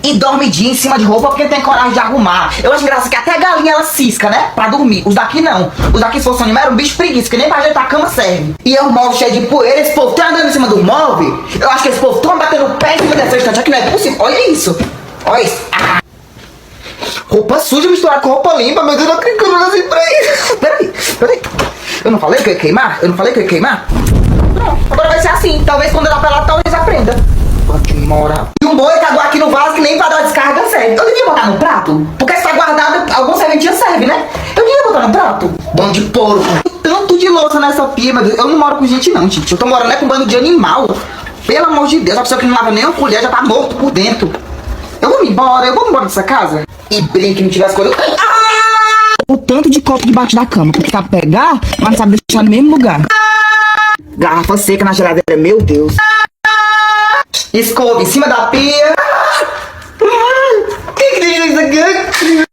e dorme dia em cima de roupa porque tem coragem de arrumar. Eu acho engraçado que até a galinha ela cisca, né? Pra dormir. Os daqui não. Os daqui, se fosse animal, era um bicho preguiça, que nem pra ajeitar a cama serve. E é um móvel cheio de poeira, esse povo tá andando em cima do móvel. Eu acho que esse povo tão batendo o pé em cima dessa estante aqui, não é possível. Olha isso. Olha isso. Ah. Roupa suja misturada com roupa limpa, meu Deus, eu não acredito que eu não nasci pra isso. Peraí. Eu não falei que eu ia queimar? Não, agora vai ser assim. Talvez quando ela falar, talvez aprenda. Mora. E um boi cagou aqui no vaso que nem pra dar descarga serve. Eu devia botar no prato? Porque se tá guardado, algum serventinho serve, né? Eu devia botar no prato? Bando de porco. Tanto de louça nessa pia, meu Deus. Eu não moro com gente não, gente. Eu tô morando com um bando de animal. Pelo amor de Deus, a pessoa que não lava nem uma colher já tá morto por dentro. Eu vou me embora dessa casa. E brinque, não tiver as coisas. O tanto de copo debaixo da cama, porque sabe pegar, mas não sabe deixar no mesmo lugar. Garrafa seca na geladeira, meu Deus. Escova em cima da pia. O que deixa isso aqui?